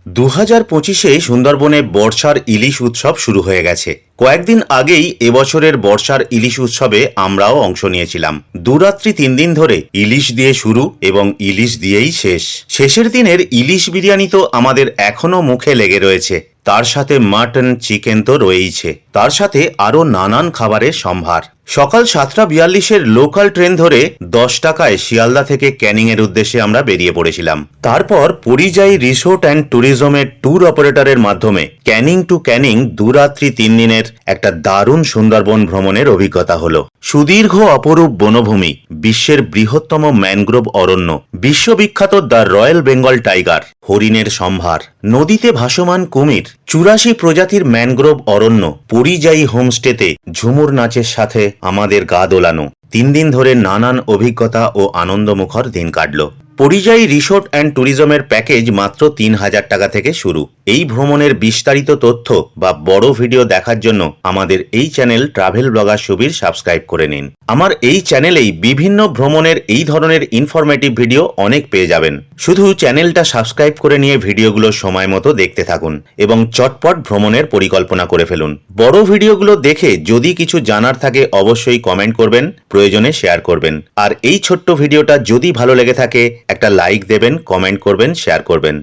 2025-এ সুন্দরবনে বর্ষার ইলিশ উৎসব শুরু হয়ে গেছে। কয়েকদিন আগেই এবছরের বর্ষার ইলিশ উৎসবে আমরাও অংশ নিয়েছিলাম। 2 রাত্রি 3 দিন ধরে ইলিশ দিয়ে শুরু এবং ইলিশ দিয়েই শেষ। শেষের দিনের ইলিশ বিরিয়ানি তো আমাদের এখনো মুখে লেগে রয়েছে। তার সাথে মাটন, চিকেন তো রয়েইছে। তার সাথে আরও নানান খাবারের সম্ভার। সকাল 7:42-এর লোকাল ট্রেন ধরে 10 টাকায় শিয়ালদা থেকে ক্যানিংয়ের উদ্দেশ্যে আমরা বেরিয়ে পড়েছিলাম। তারপর পরিযায়ী রিসোর্ট অ্যান্ড ট্যুরিজমের ট্যুর অপারেটরের মাধ্যমে ক্যানিং টু ক্যানিং 2 রাত্রি 3 দিনের একটা দারুণ সুন্দরবন ভ্রমণের অভিজ্ঞতা হলো। সুদীর্ঘ অপরূপ বনভূমি, বিশ্বের বৃহত্তম ম্যানগ্রোভ অরণ্য, বিশ্ববিখ্যাত দ্য রয়্যাল বেঙ্গল টাইগার, হরিণের সম্ভার, নদীতে ভাসমান কুমির, 84 প্রজাতির ম্যানগ্রোভ অরণ্য, পরিযায়ী হোমস্টেতে ঝুমুর নাচের সাথে আমাদের গা দোলানো। 3 দিন ধরে নানান অভিজ্ঞতা ও আনন্দমুখর দিন কাটল। পরিযায়ী রিসোর্ট অ্যান্ড ট্যুরিজমের প্যাকেজ মাত্র 3000 টাকা থেকে শুরু। এই ভ্রমণের বিস্তারিত তথ্য বা বড় ভিডিও দেখার জন্য আমাদের এই channel travel blogger Subir subscribe করে নিন। আমার এই চ্যানেলেই বিভিন্ন ভ্রমণের এই ধরনের ইনফরমেটিভ ভিডিও অনেক পেয়ে যাবেন। শুধু চ্যানেলটা সাবস্ক্রাইব করে নিয়ে ভিডিওগুলো সময় মতো দেখতে থাকুন এবং চটপট ভ্রমণের পরিকল্পনা করে ফেলুন। বড় ভিডিওগুলো দেখে যদি কিছু জানার থাকে অবশ্যই কমেন্ট করবেন, প্রয়োজনে শেয়ার করবেন। আর এই ছোট্ট ভিডিওটা যদি ভালো লেগে থাকে একটা লাইক দেবেন, কমেন্ট করবেন, শেয়ার করবেন।